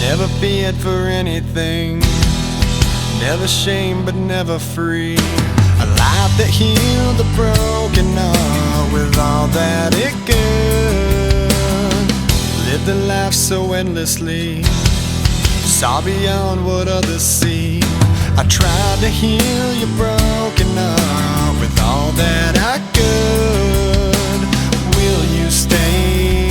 Never feared for anything, never shame but never free. A life that healed the broken heart with all that it could. Lived a life so endlessly, saw beyond what others see. I tried to heal your broken heart with all that I could. Will you stay?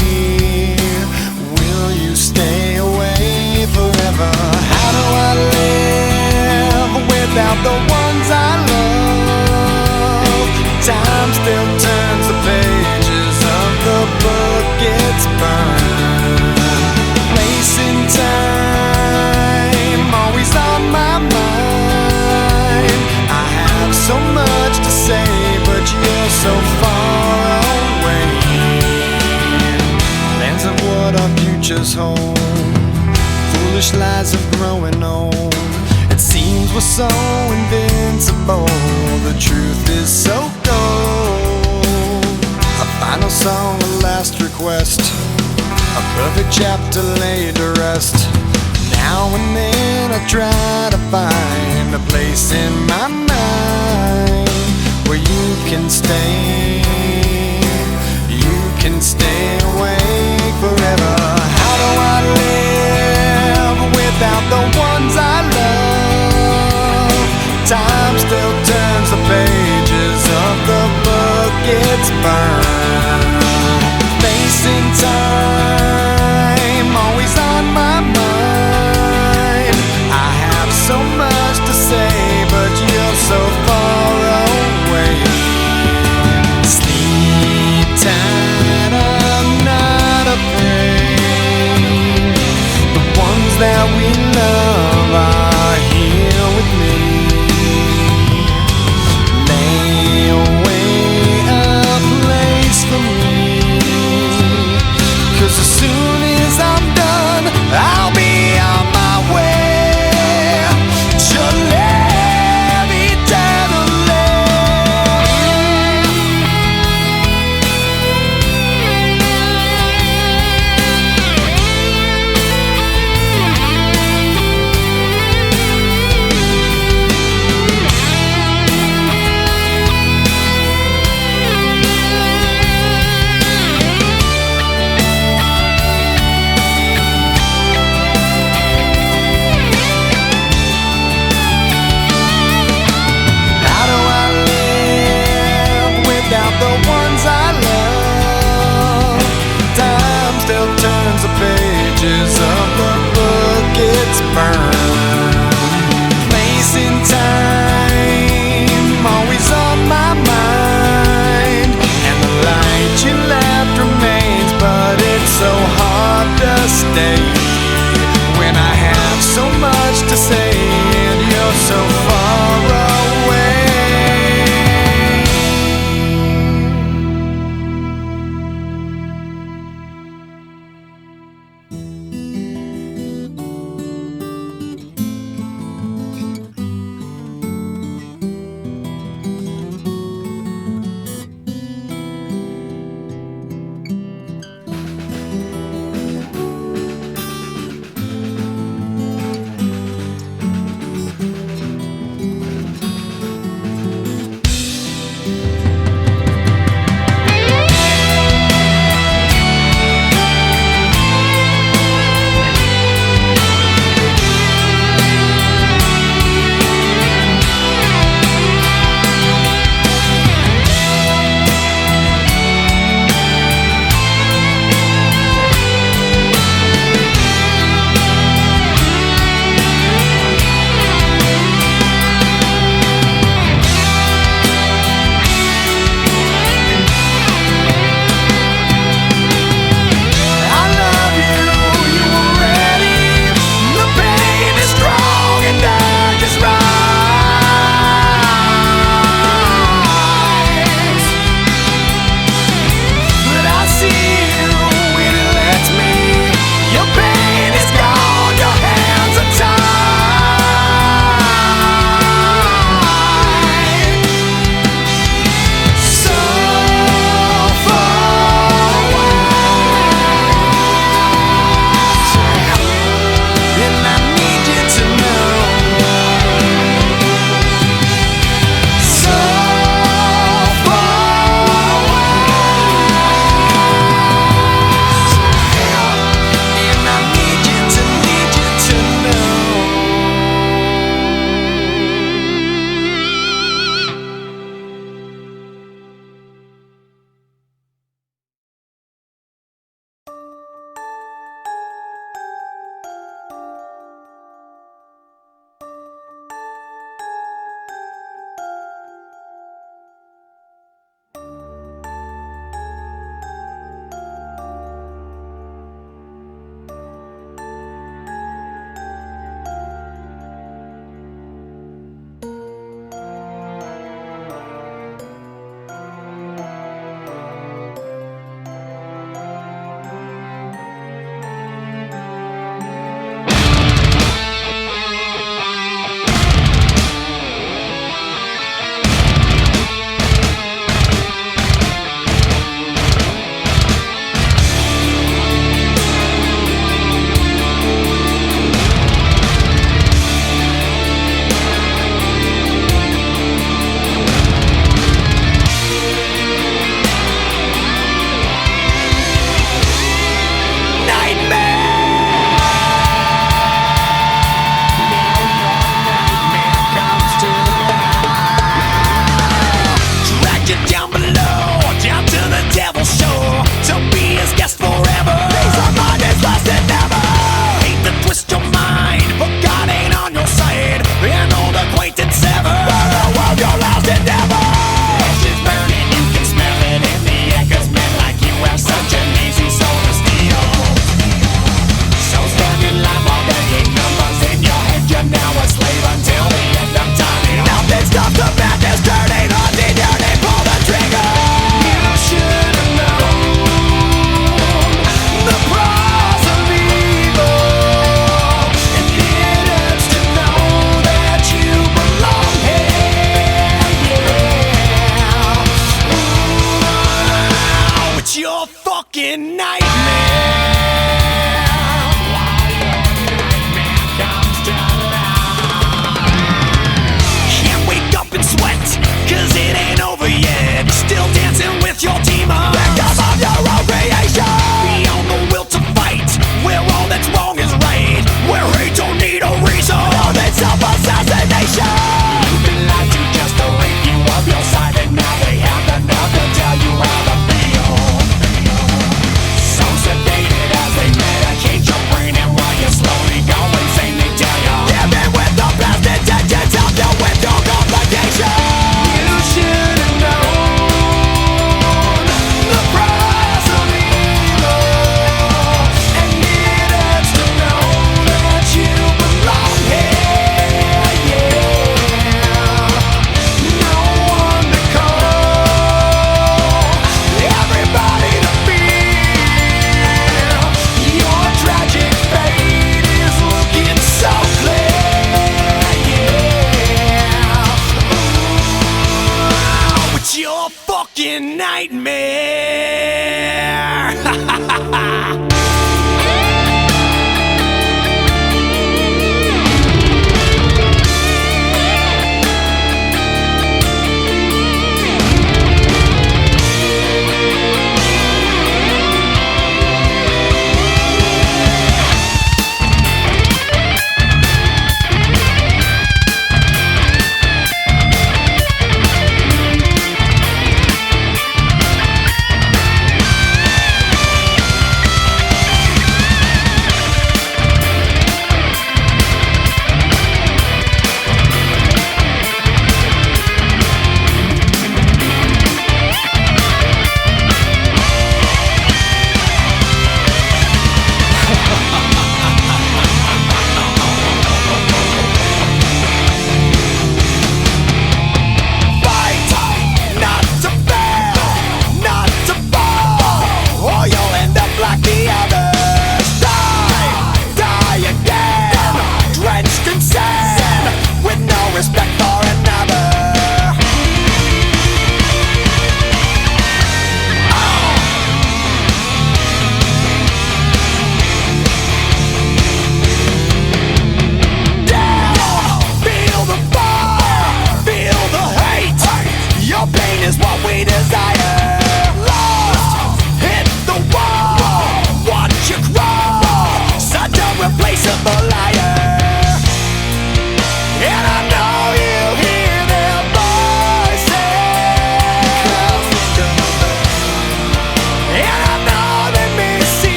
Will you stay away forever? How do I live without the ones I love? Time still turns the pages of the book it's burned. Place in time, always on my mind. I have so much to say, but you're so far away. Lands of what our futures hold, foolish lies of growing old. It seems we're so invincible, the truth is so cold. A final song, a last request, a perfect chapter laid to rest. Now and then I try to find a place in my mind where you can stay awake forever. How do I live without the ones I love? Time still turns the pages of the book it's burned. Facing time, always on my mind. I have so much to say, but you're so far away. Sleep tight, I'm not afraid. The ones that we love are here with me. Lay away a place for me, 'cause as soon as I'm done, I'll be on my way to live eternally.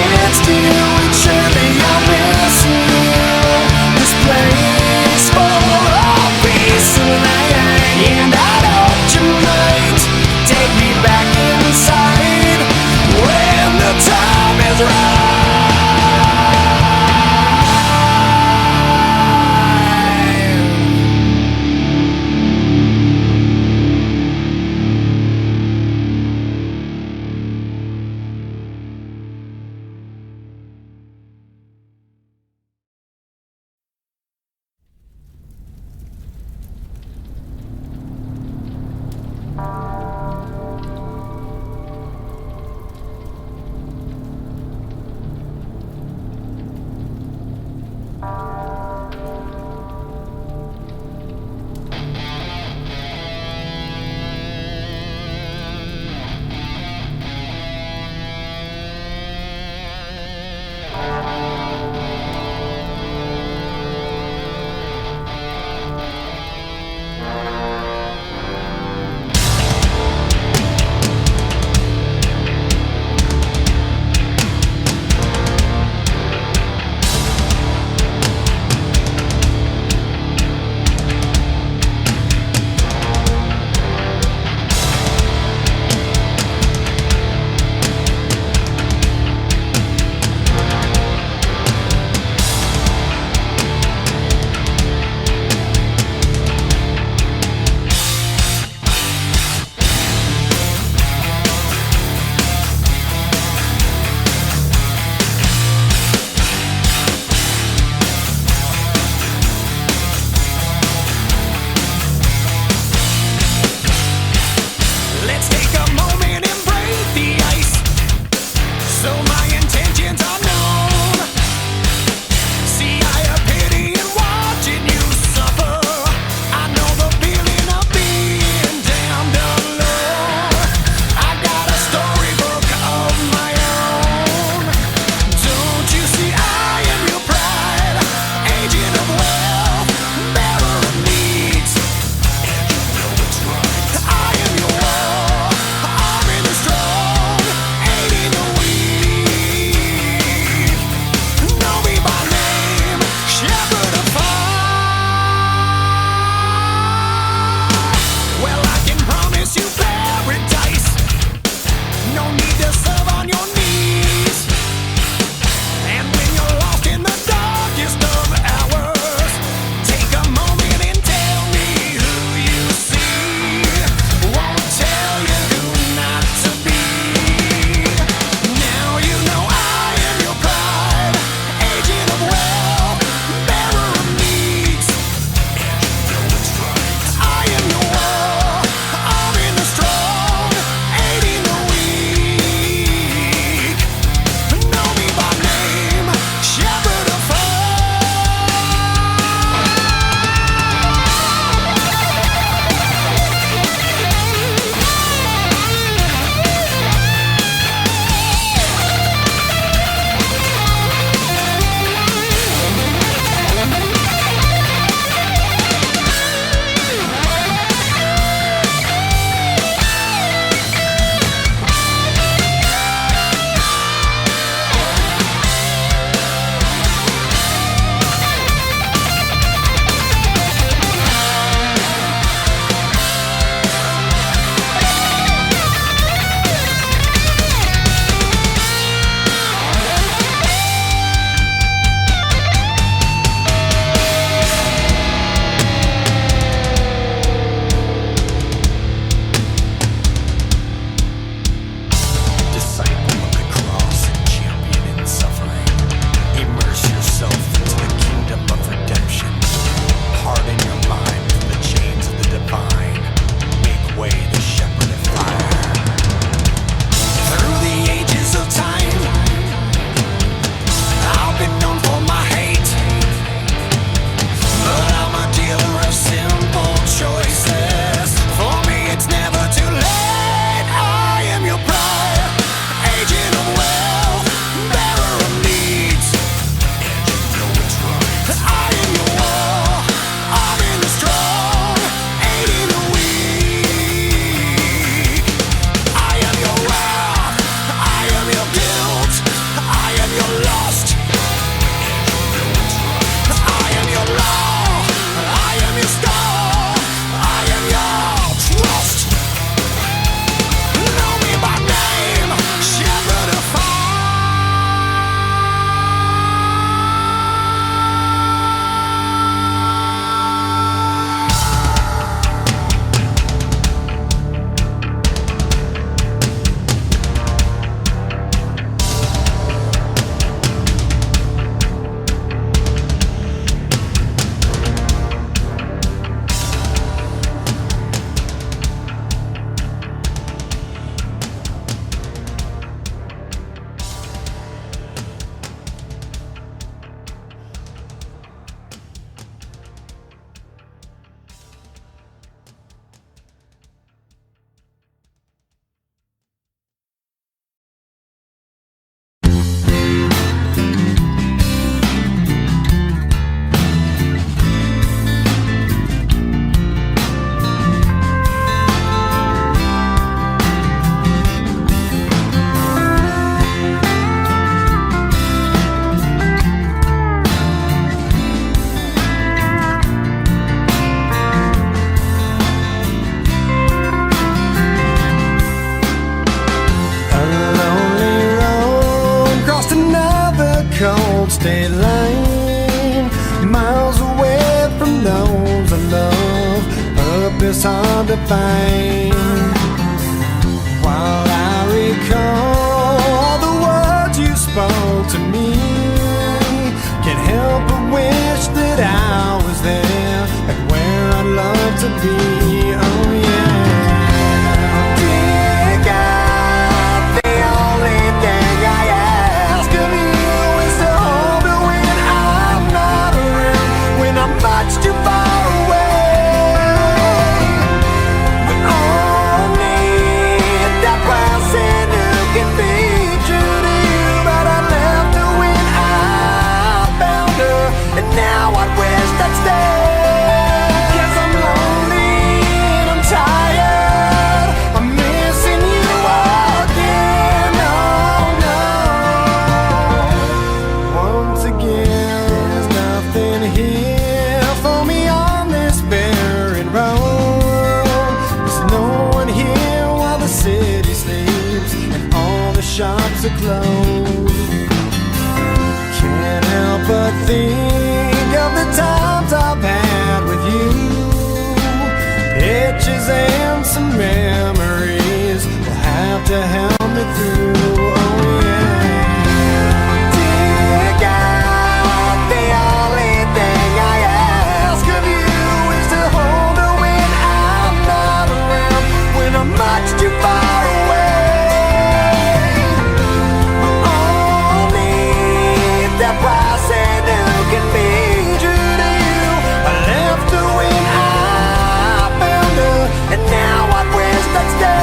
against you, and surely I'll miss you. This place for all peace and light, and I hope tonight take me back inside when the time is right. cold state line, miles away from those I love. Purpose hard to find. While I recall the words you spoke to me, can't help but wish that I was there, like where I'd love to be. Oh yeah. Dear God, the only thing I ask of you is to hold me when I'm not around, when I'm much too far away. We all need that person who can be true to you, but I left her when I found her, and now I wish I'd stay. 'Cause I'm lonely and I'm tired, I'm missing you again. Oh no. Once again, there's nothing here for me on this barren road. There's no one here while the city sleeps and all the shops are closed. Can't help but think of the times I've had with you, pictures and some memories will have to help me through. Oh yeah. Dear God, the only thing I ask of you is to hold her when I'm not around, when I'm much too far away. We all need that person who can be true to you. I left her when I found her, and now I wish I'd stay.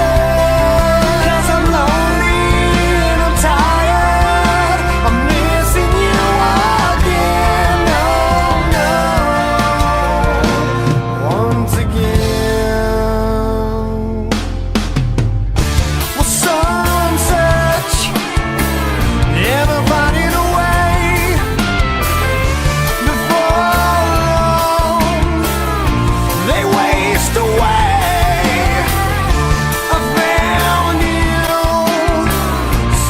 'Cause I'm lonely and I'm tired, I'm missing you again. Oh no. Once again. Well, some search, never finding a way. Before long, they waste away. I found you,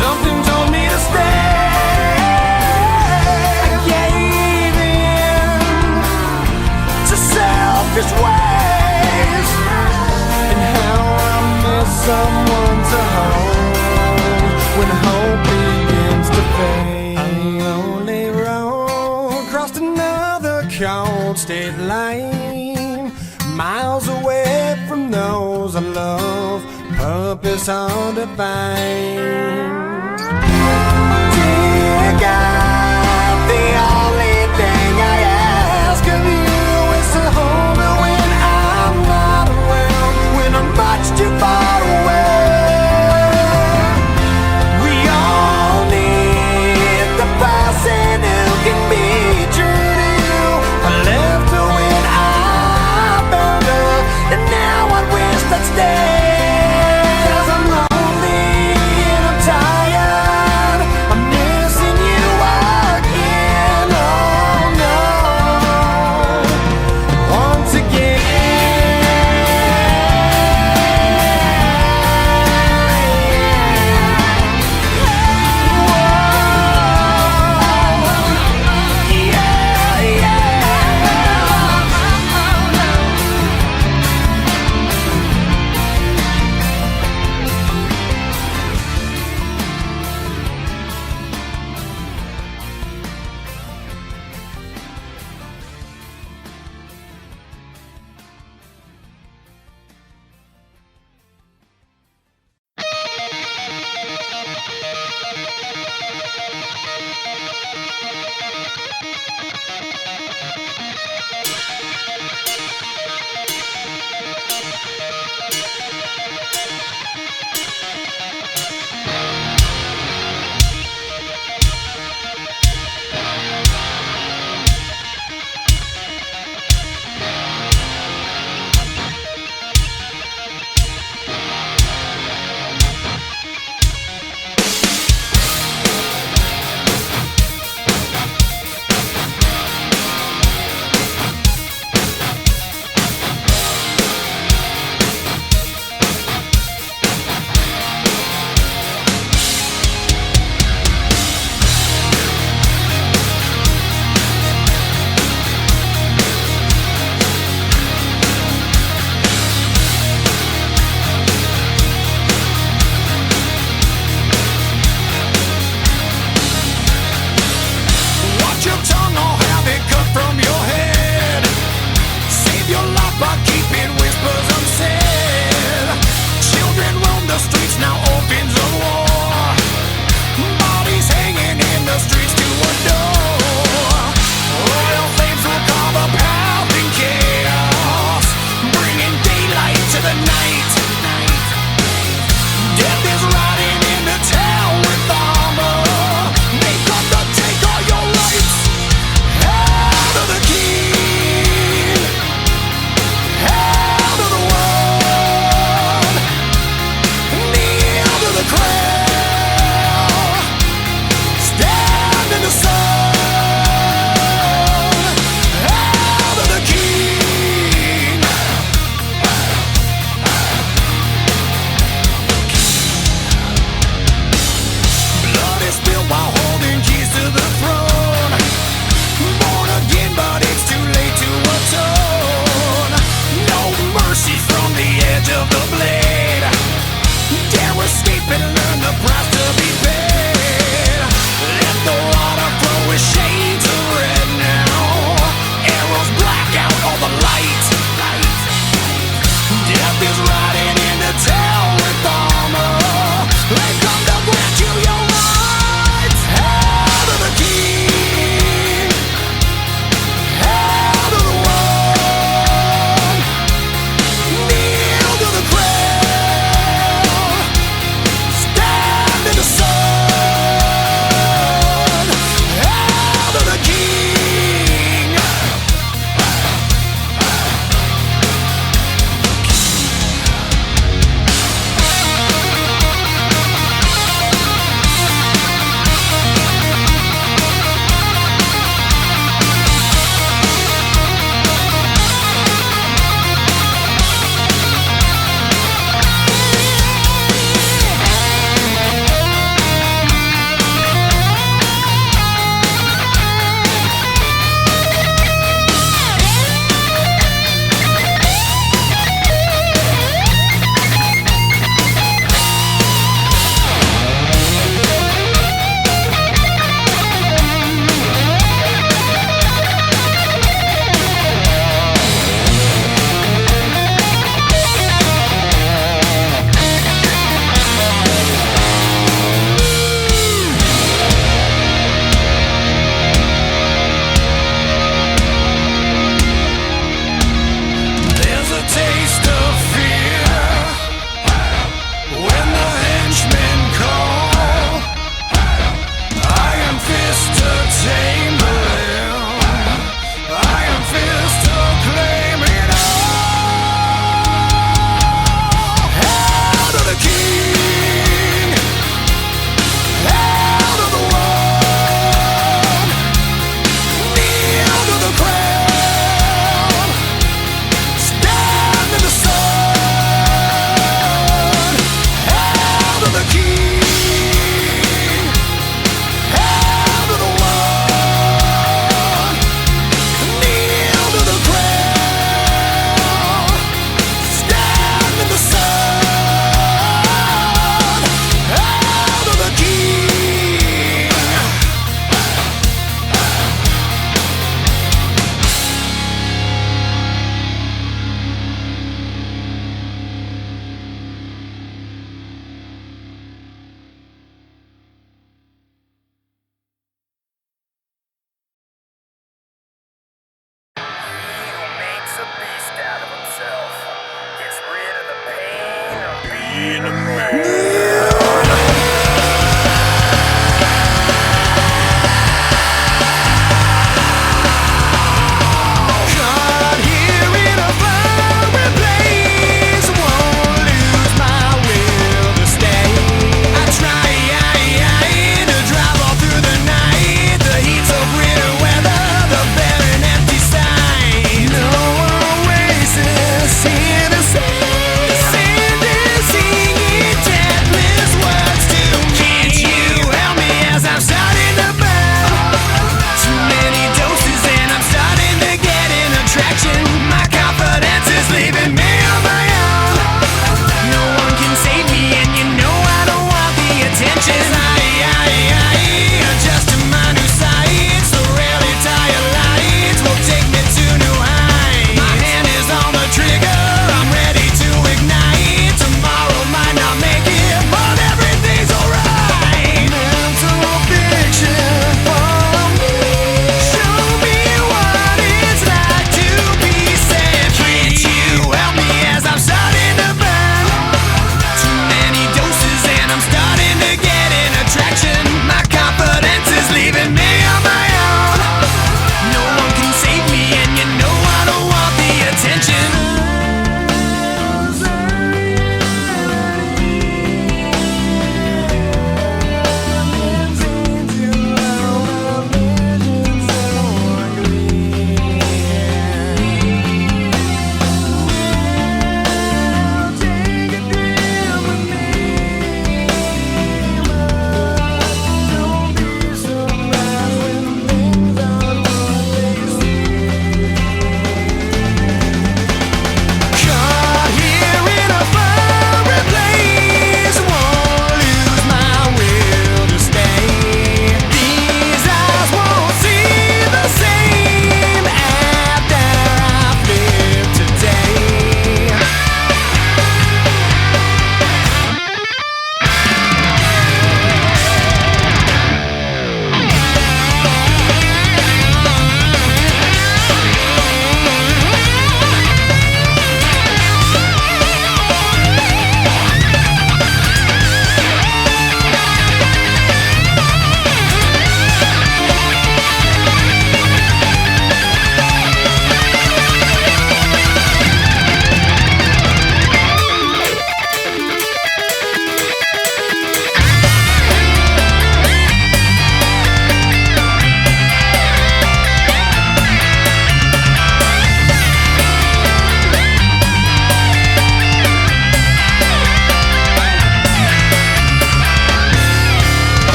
something told me to stay. I gave in to selfish ways, and how I miss someone to hold when hope begins to fade. A lonely road crossed another cold state line, miles away from those I love. Purpose hard to find. Dear God, the only thing I ask of you is to hold me when I'm not around, when I'm much too far away. We all need the person who can be true to you. I left her when I found her, and now I wish I'd stay. 'Cause I'm lonely and I'm tired,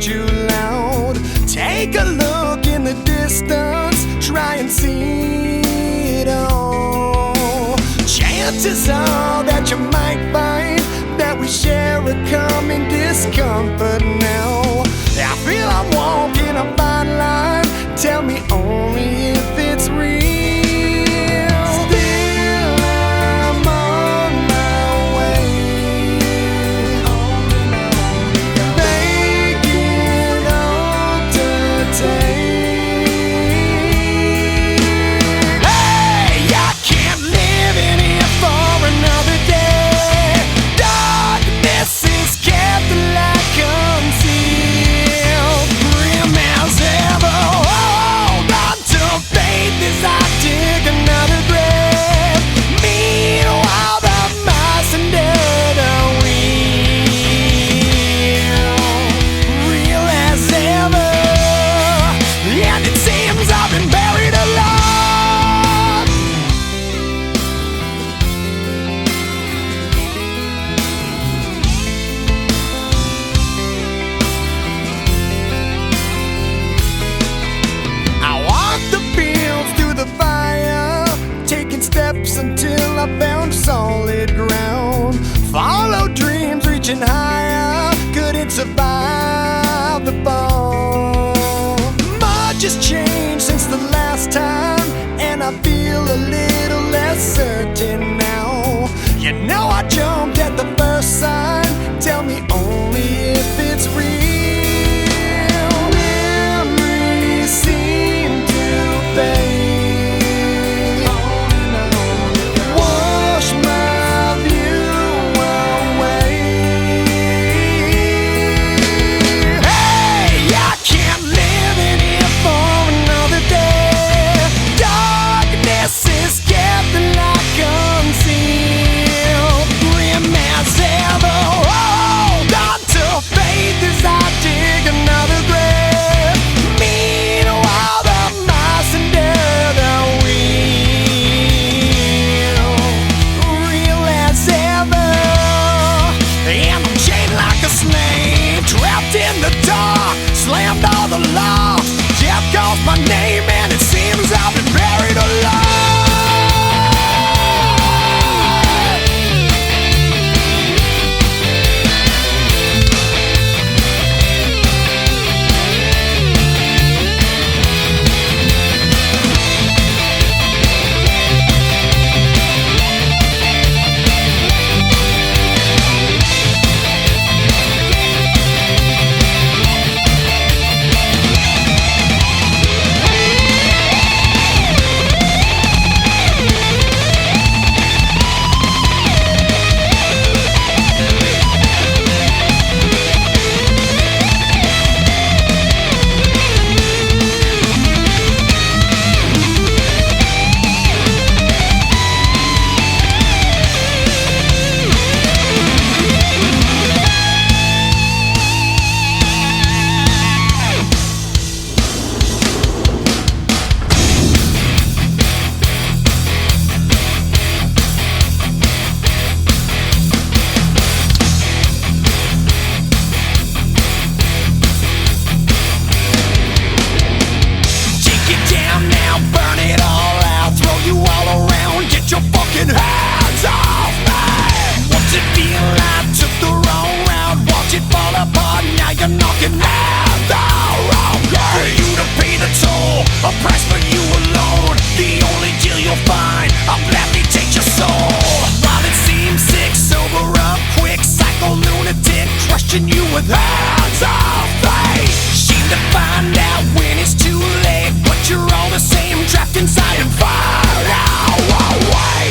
too loud. Take a look in the distance, try and see it all. Chances are that you might find that we share a common discomfort now. I feel I'm walking a fine line, tell me only if it's real. Still I'm on my way, making all to take. Hey, I can't live in here for another day. Darkness is kept the light concealed, grim as ever. Hold on to faith as I dig another grave. Meanwhile, the mice and dead are real as ever, and it seems I've been buried alive. I walked the fields through the fire, taking steps until I found solid ground. Followed dreams reaching higher, couldn't survive the fall. Much has changed since the last time, and I feel a little less certain now. You know I jumped at the first sign, tell me only if it's real. Memories seem to fade, wash my view away. Hey, I can't live in here for another day. Darkness is kept the light concealed, grim as ever. Hold on to faith as I dig another grave. Meanwhile, the mice and dead are real as ever, and I'm chained like a slave, trapped in the dark, slammed all the law. Death calls my name, and it seems I've been buried alive. Take it down now, burn it all out, throw you all around, get your fucking hands off me. What's it feel like? Took the wrong route, watch it fall apart, now you're knocking at the wrong gate. For you to pay the toll, a price for you alone, the only deal you'll find, I'll gladly take your soul. While it seems sick, sober up quick, psycho lunatic, crushing you with hands off faith. Shame to find out when it's too late, but you're all the same, trapped inside and fired out.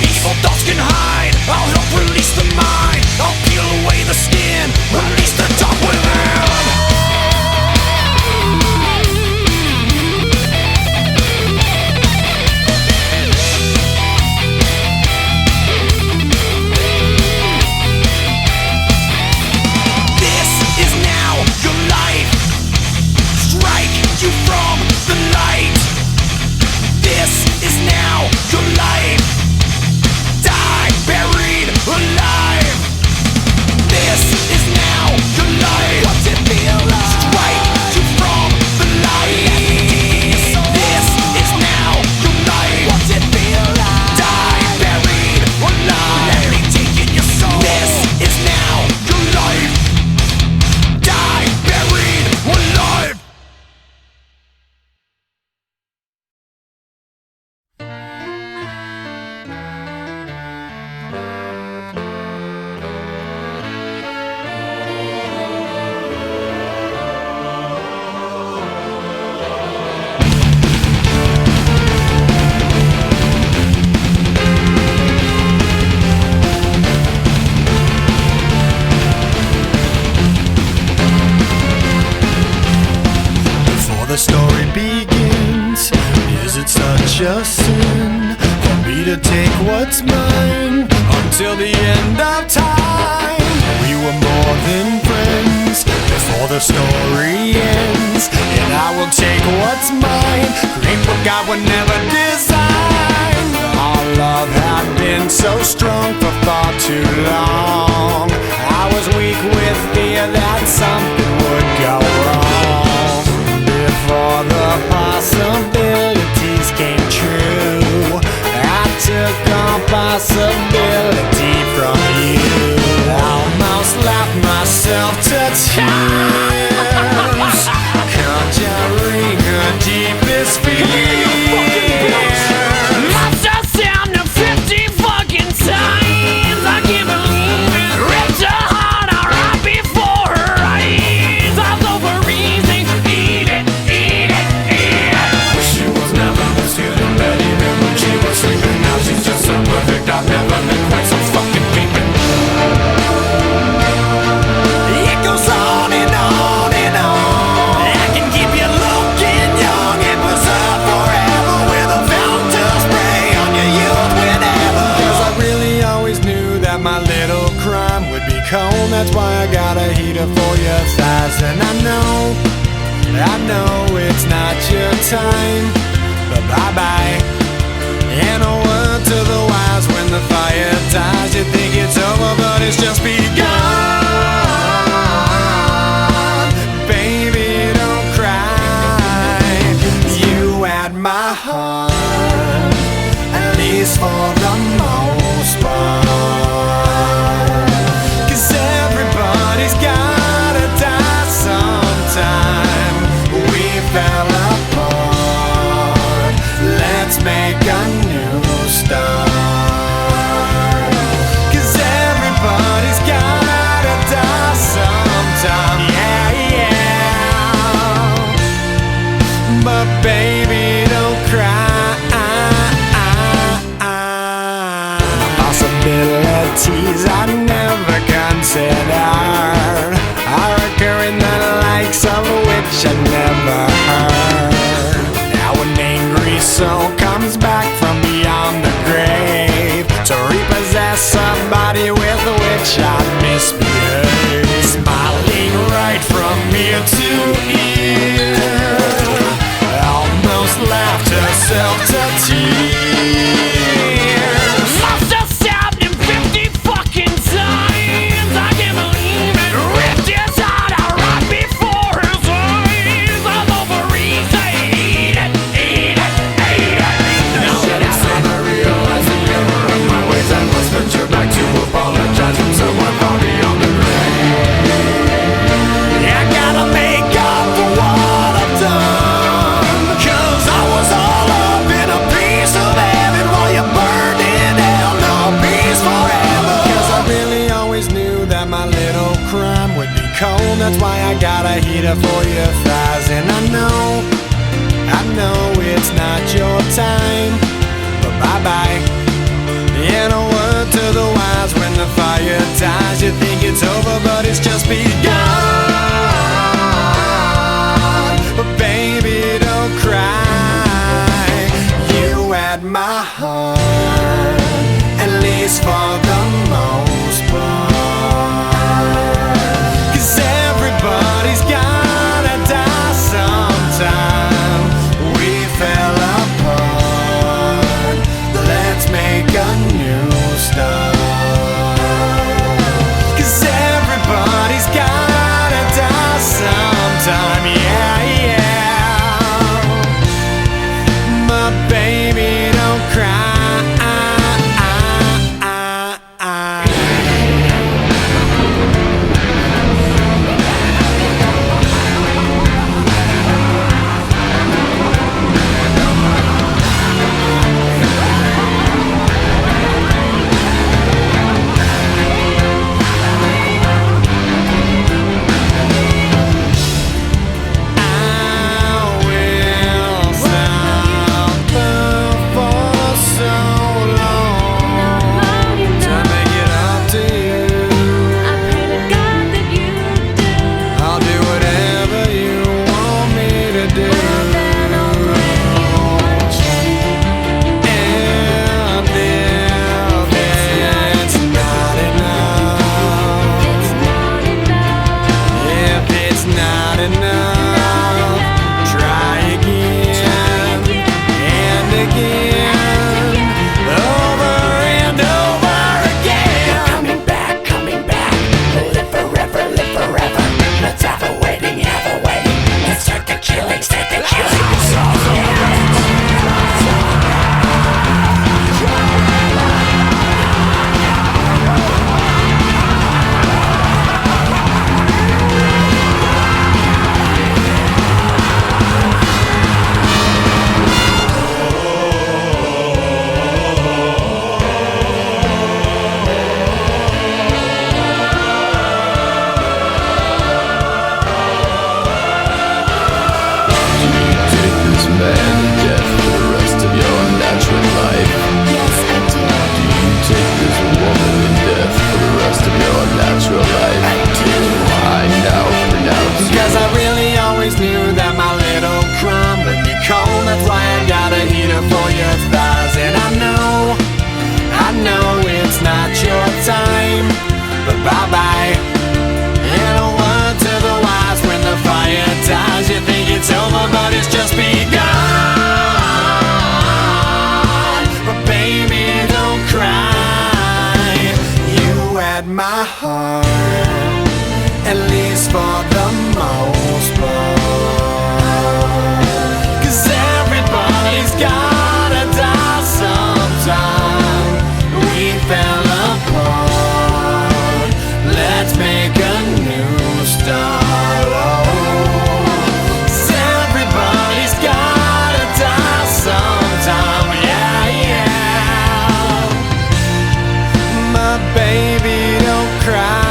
Evil thoughts can hide, I'll help release the mind, I'll peel away the skin, release the dark within. This is now your life, strike you from the light. This is now such a sin for me to take what's mine until the end of time. We were more than friends before the story ends, and I will take what's mine, create what God would never design. Our love had been so strong for far too long. I was weak with fear that something would go wrong before the possibilities came true. I took all possibility from you. Almost laughed myself to tears, conjuring her deepest fears. That's why I got a heater for your thighs. And I know it's not your time, but bye-bye. And a word to the wise, when the fire dies, you think it's over, but it's just begun. Baby, don't cry. You had my heart, at least for the most part. Everybody's gotta die sometime. We fell apart. Let's make a new start. 'Cause everybody's gotta die sometime. Yeah, yeah. But baby, don't cry. Possibilities I never considered are occurring, the likes of which I never heard. Now an angry soul comes back from beyond the grave to repossess somebody with which I misbehaved. Smiling right from ear to ear, almost laughed herself to tears. Must have stabbed him 50 fucking times. I can't believe it. Ripped his heart out right before his eyes. All over easy. Eat it, eat it, eat it. Now that it's time, I realize the error of my ways. I must venture back to apologize from someone far beyond the grave. I gotta make up for what I've done, 'cause I was all up in a piece of heaven while you burned in hell. No peace forever. 'Cause I really always knew that my little crime would be cold. That's why I got a heater for your thighs. And I know it's not your time, but bye-bye. And a word to the wise, when the fire dies, you think it's over, but it's just begun. But baby, don't cry. You had my heart, at least for the most part. 'Cause everybody's gotta die sometime. We fell apart. Let's make a new start. 'Cause everybody's gotta die sometime. Yeah, yeah. But baby, don't cry. my heart, at least for the most part. 'Cause everybody's gotta die sometime. We fell apart, let's make a new start. Oh, 'cause everybody's gotta die sometime. Yeah, yeah. My baby, don't cry.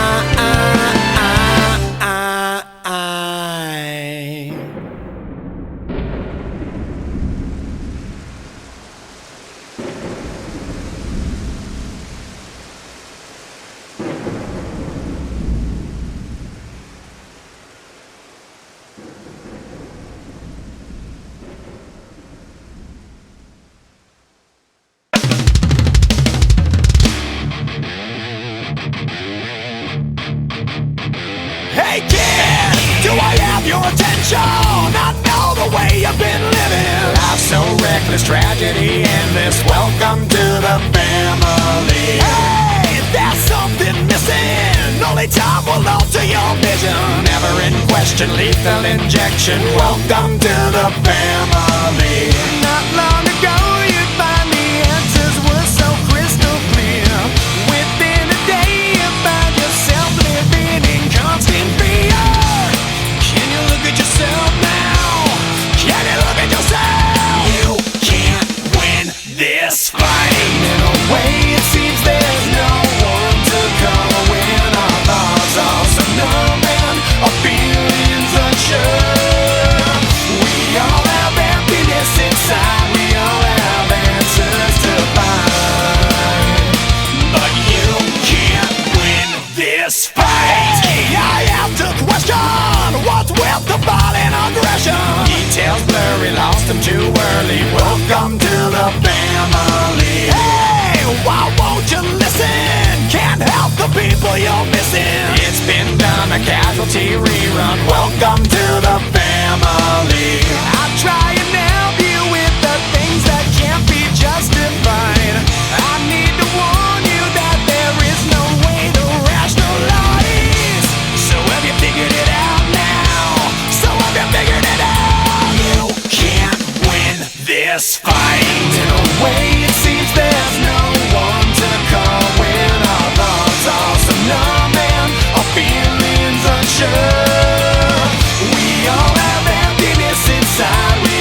Hey kid, do I have your attention? I know the way you've been living. Life's so reckless, tragedy endless. Welcome to the family. Hey, there's something missing. Only time will alter your vision. Never in question, lethal injection. Welcome to the family. Not long ago you'd find the answers were so crystal clear. Within a day you find yourself living in constant fear. Can you look at yourself now? Can you look at yourself? You can't win this fight. In a way it seems there's no one to call when our thoughts are so numb and our feelings unsure. We all have emptiness inside, we all have answers to find. But you can't win this fight. Hey, I have to question what's with the violent aggression. Details blurry, lost them too early. Welcome to the family. Hey, why won't you listen? Can't help the people you're missing. It's been done, a casualty rerun. Welcome to the family. I'm trying to help you with the things that can't be justified. I need to warn you that there is no way to rationalize. So have you figured it out now? So have you figured it out? You can't win this fight. In a way it seems there's no one to call when our thoughts are so numb and our feelings unsure. We all have emptiness inside, we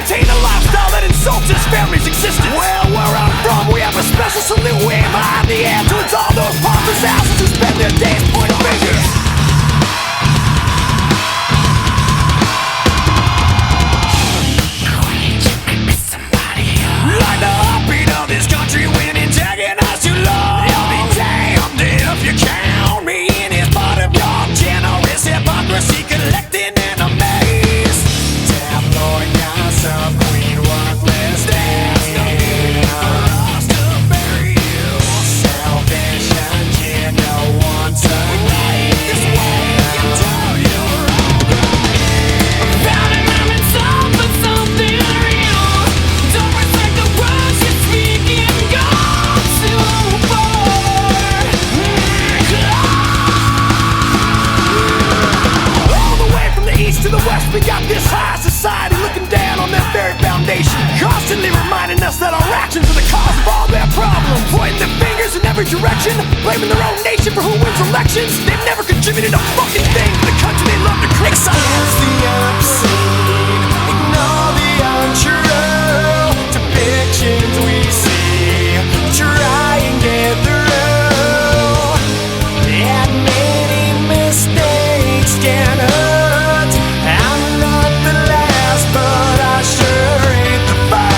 maintain a lifestyle that insults his family's existence. Well, where I'm from, we have a special salute we aim high in the air towards all those pompous asses who spend their days pointing fingers. Like the heartbeat of this country when antagonized too long. I'll be damned if you count me in his part of your generous hypocrisy collecting enemies. Tabloid gossip, queen worthless. There's no need for us to bury you. Selfish agenda wants to make this way until you're over. Found it, I'm in something real. Don't respect the words you're speaking. Gone too far. All the way from the east to the west, we got this high society looking down on that very foundation, constantly reminding us that our actions are the cause of all their problems, pointing their fingers in every direction, blaming their own nation for who wins elections. They've never contributed a fucking thing to the country they love to criticize. It's the obscene, ignore the untrue depictions we see. Try and get through. And many mistakes can hurt. I'm not the last, but I sure ain't the first.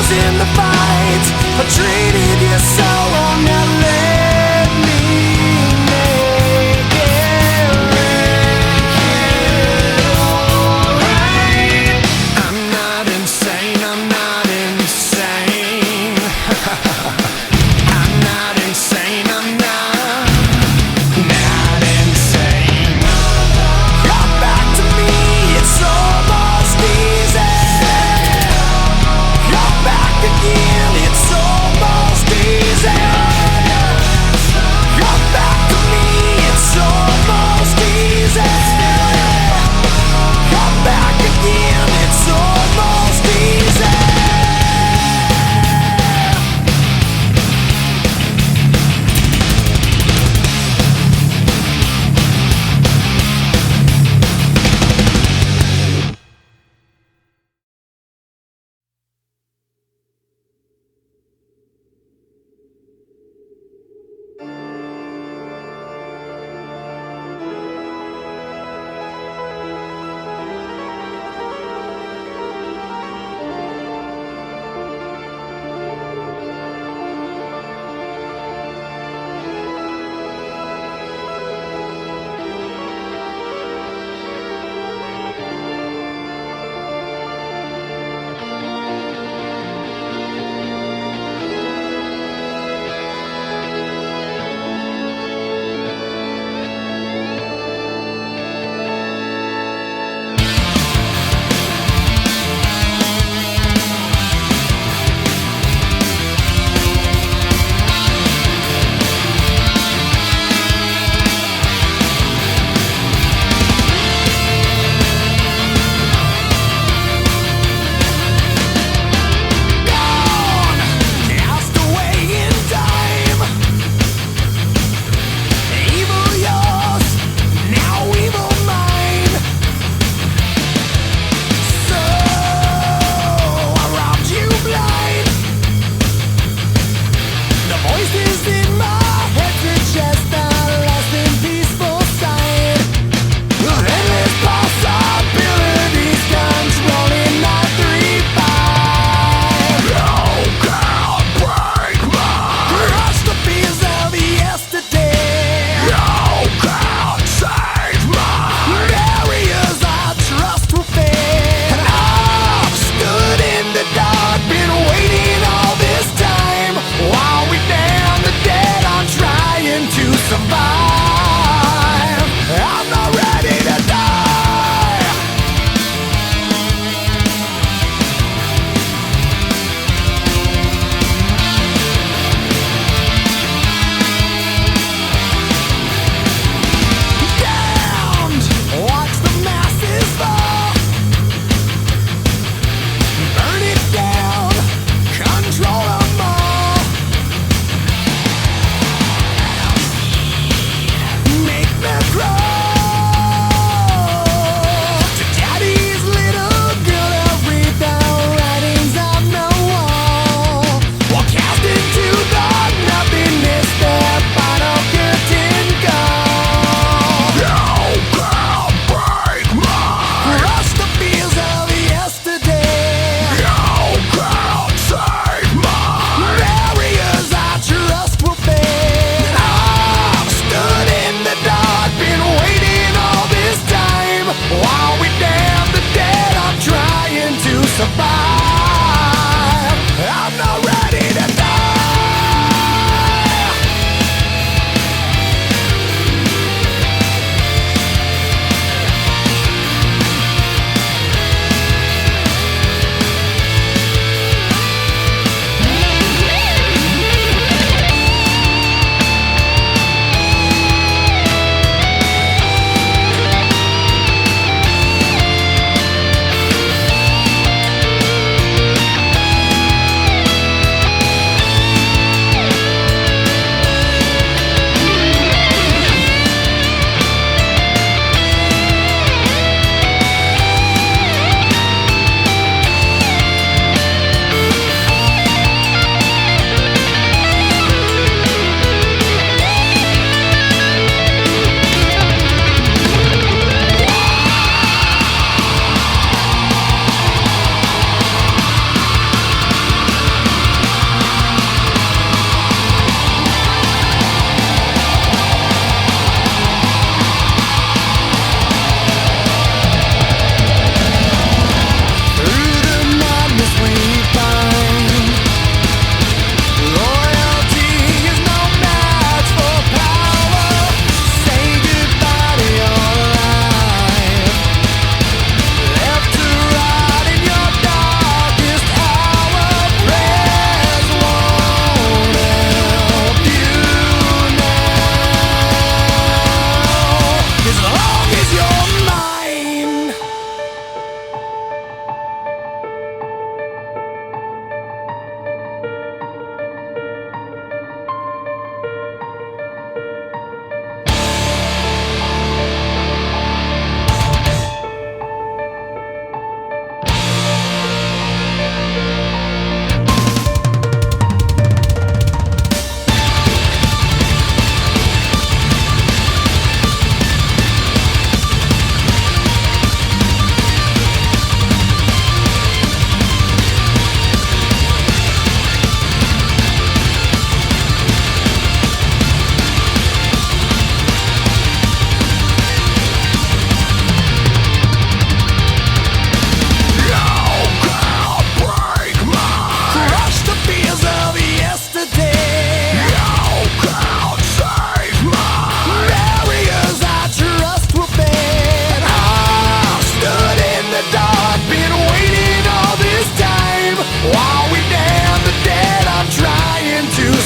losing the fight. I treated you so wrong, now let me make it alright. I'm not insane, I'm not insane. I'm not insane, I'm not insane. Come back to me, it's almost easy. Come back again, it's almost easy.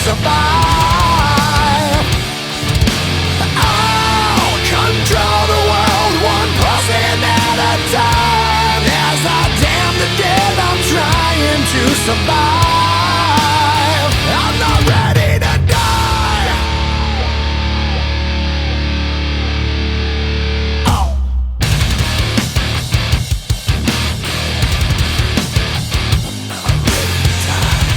survive. Oh, control the world one person at a time. As I damn the dead, I'm trying to survive. I'm not ready to die. Oh. I'm not ready to die.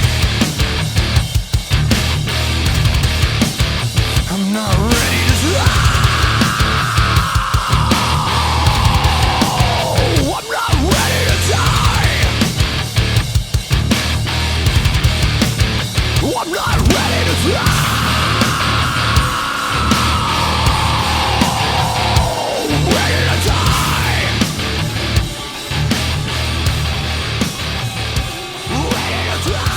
I'm not ready to die. I'm not ready to die. Ready to die. Ready to die.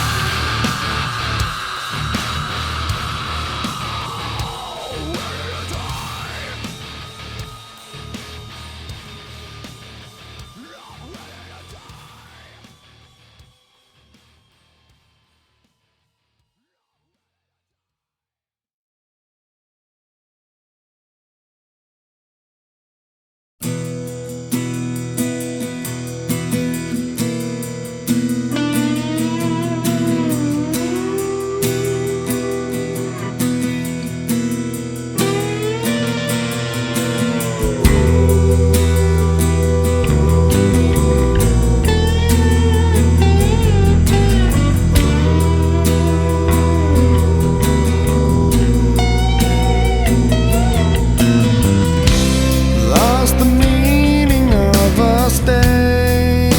Lost the meaning of our stay.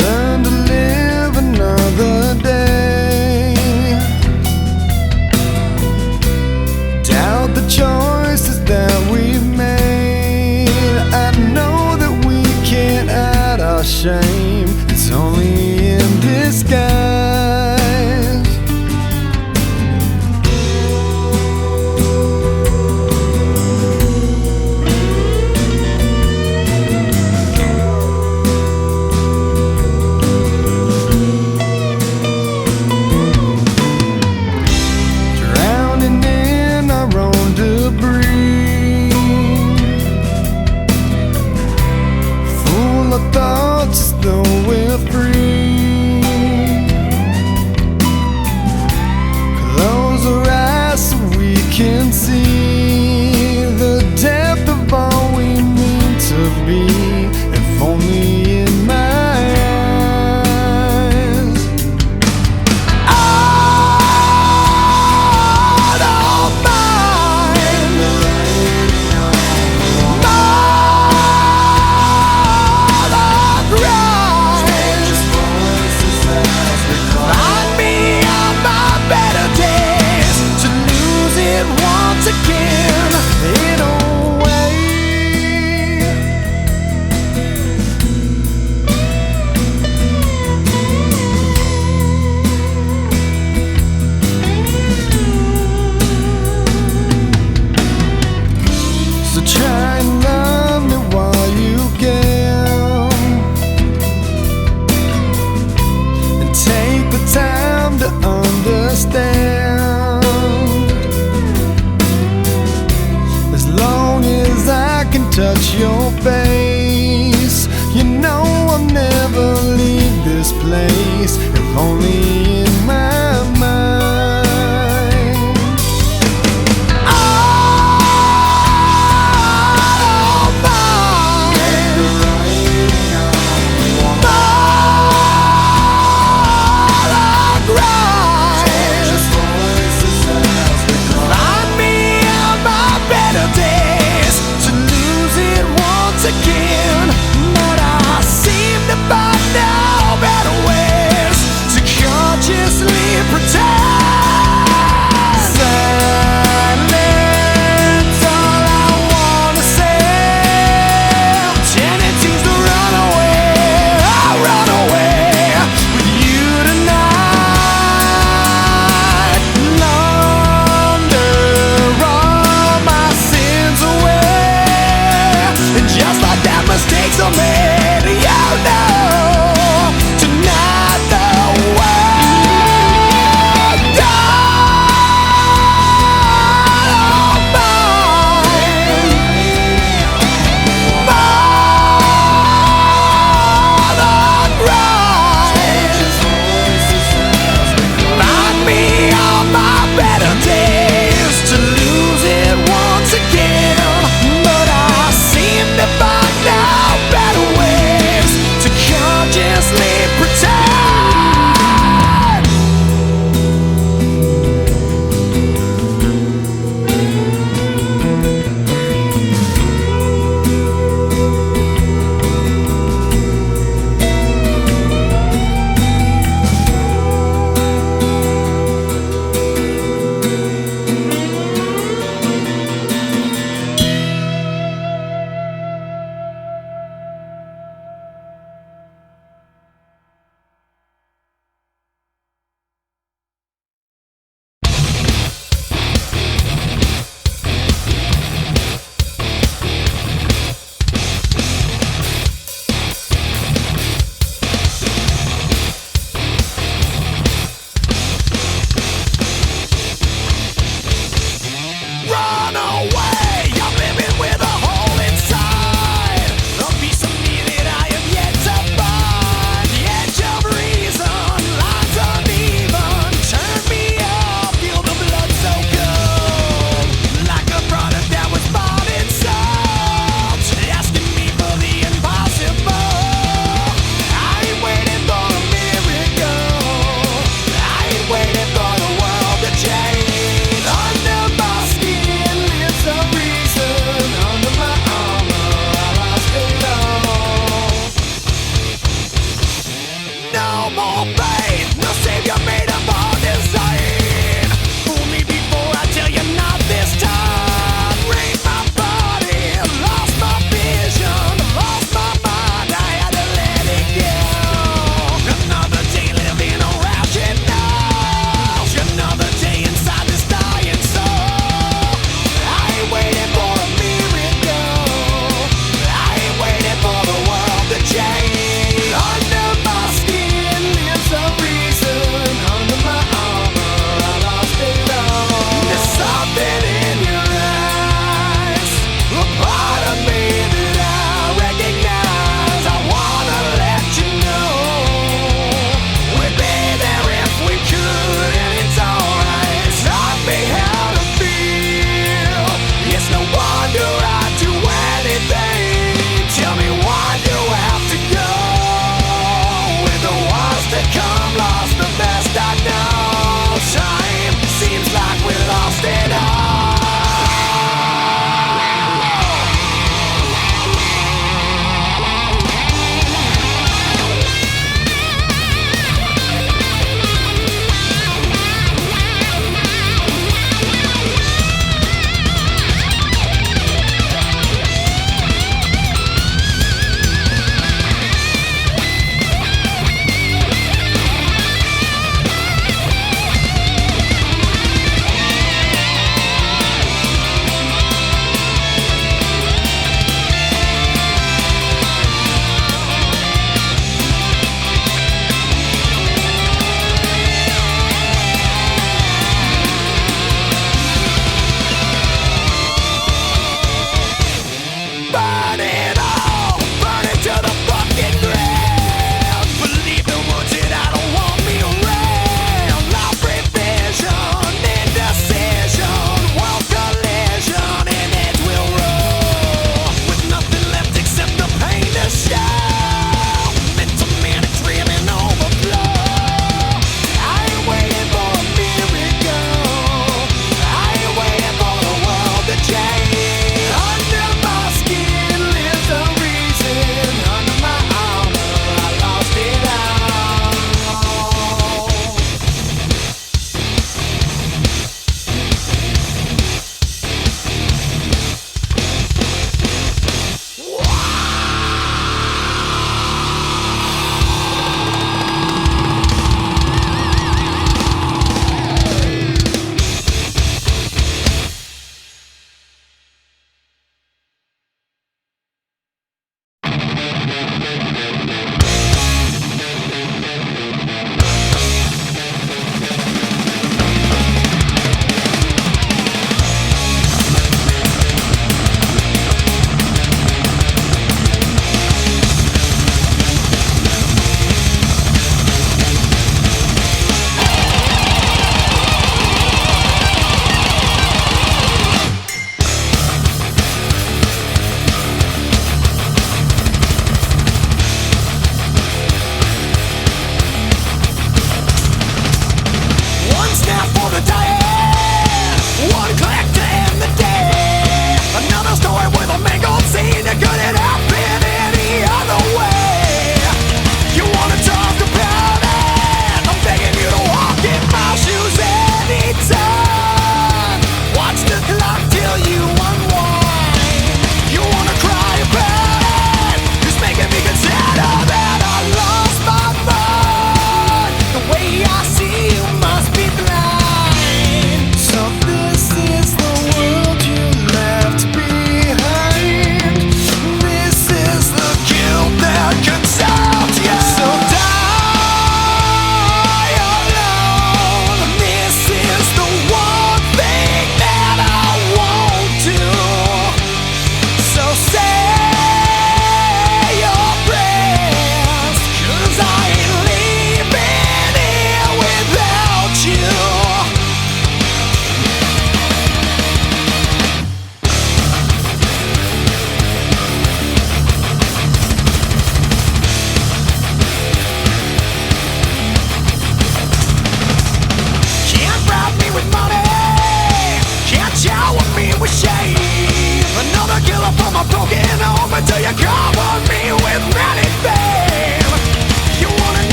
Learn to live another day. Doubt the choices that we've made. I know that we can't hide our shame. It's only in disguise. Drowning in our own debris, full of thoughts as though we're free. no more faith. No savior made of all design. Fool me before I tell you not this time. Raid my body, lost my vision, lost my mind. I had to let it go. Another day living around shit now. Another day inside this dying soul. I ain't waiting for a miracle. I ain't waiting for the world to change. Under my skin lives a reason. Under my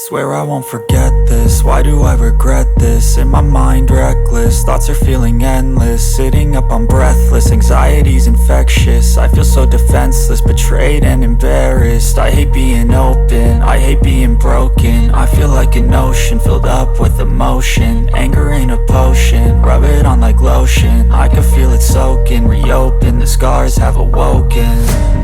Swear I won't forget this, why do I regret this? In my mind reckless, thoughts are feeling endless. Sitting up, I'm breathless, anxiety's infectious. I feel so defenseless, betrayed and embarrassed. I hate being open, I hate being broken. I feel like an ocean filled up with emotion. Anger ain't a potion, rub it on like lotion. I can feel it soaking, reopen, the scars have awoken.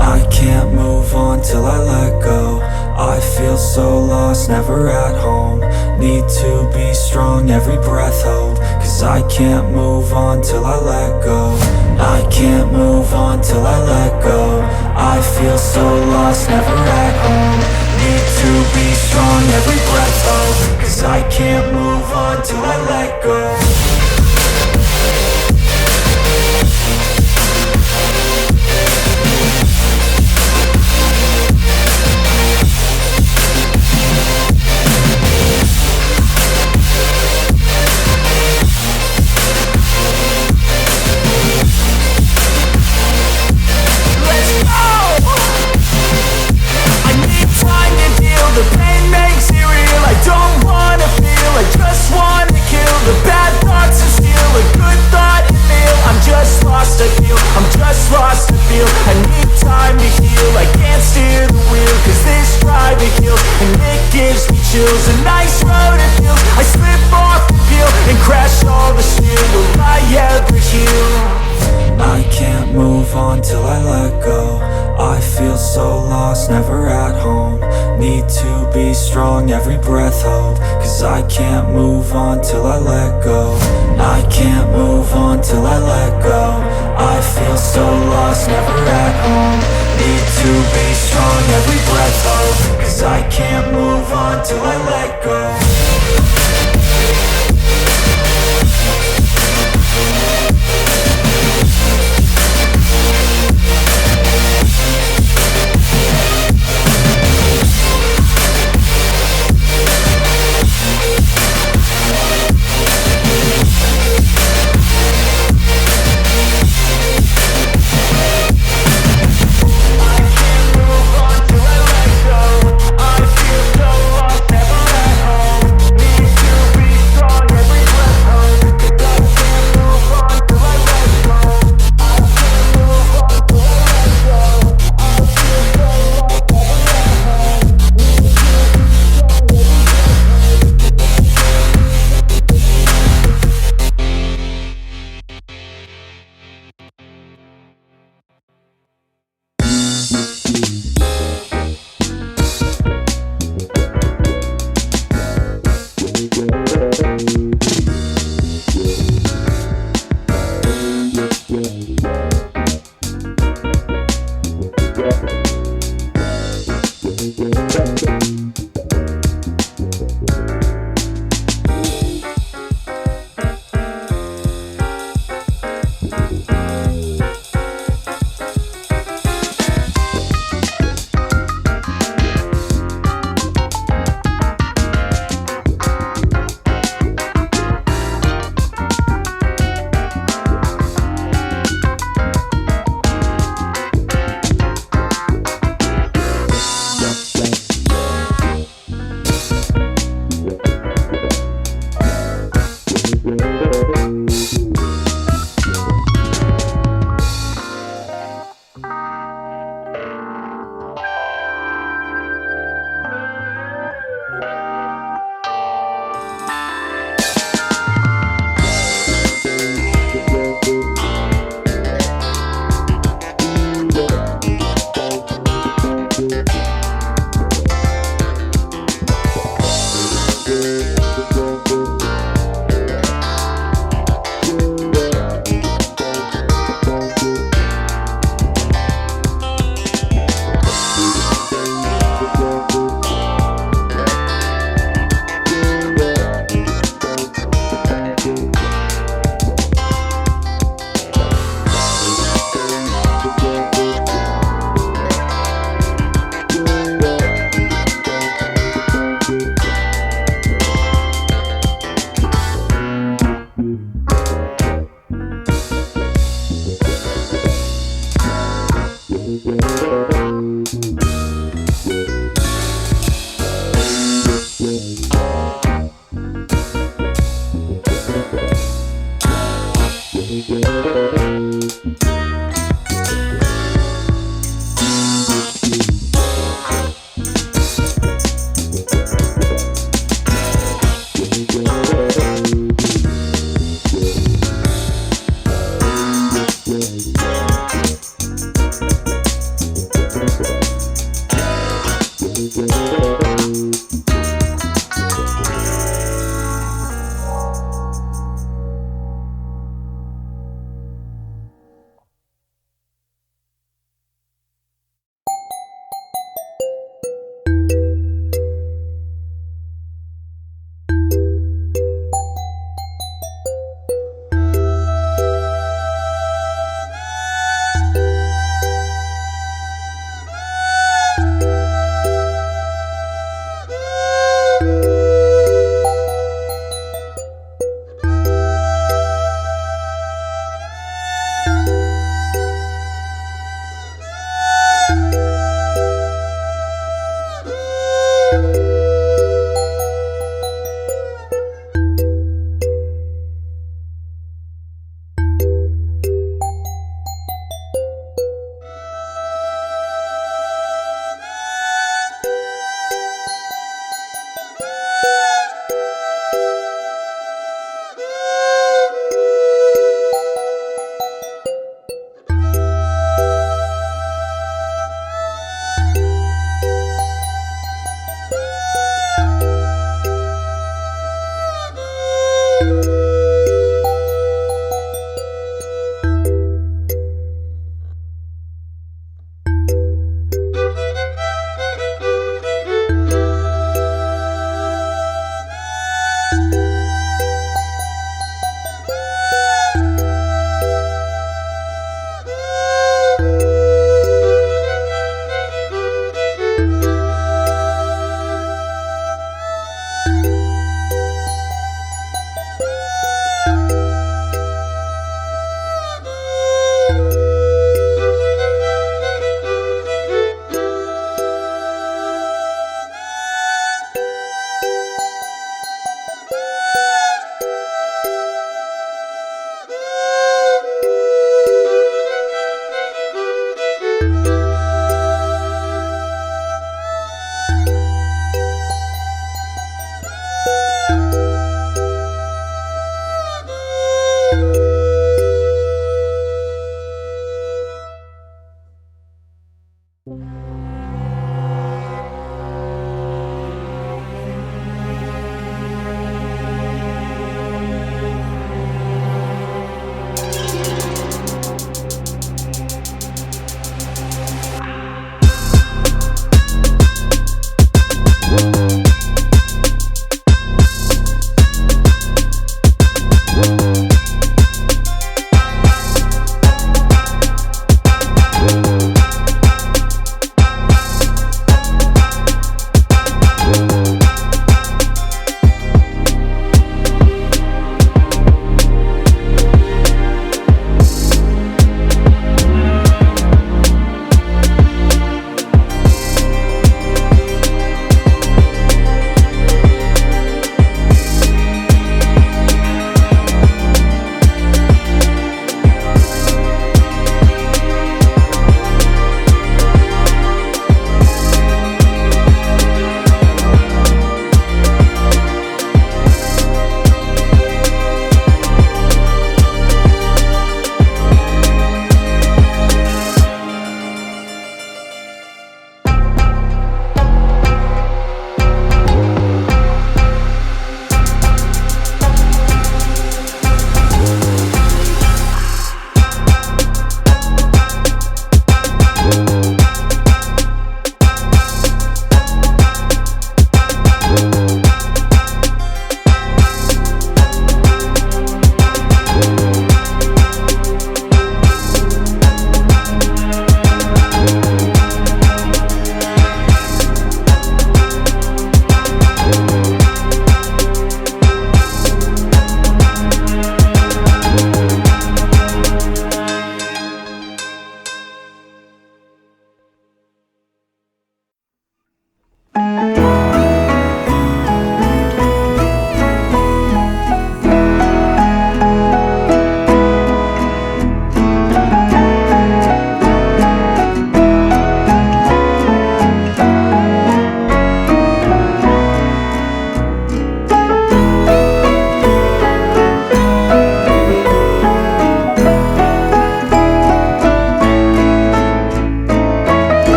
I can't move on till I let go. I feel so lost, never at home. Need to be strong, every breath hold. Cause I can't move on till I let go. I can't move on till I let go. I feel so lost, never at home. Need to be strong, every breath hold. Cause I can't move on till I let go. The pain makes it real, I don't wanna feel, I just wanna kill the bad thoughts and steal a good thought and feel. I'm just lost, I feel, I'm just lost, I feel. I need time to heal, I can't steer the wheel. Cause this drive it kills, and it gives me chills. A nice road it feels, I slip off the peel and crash all the steel. Will I ever heal? I can't move on till I let go. I feel so lost, never at home. Need to be strong, every breath hold. Cause I can't move on till I let go. I can't move on till I let go. I feel so lost, never at home. Need to be strong, every breath hold. Cause I can't move on till I let go. you.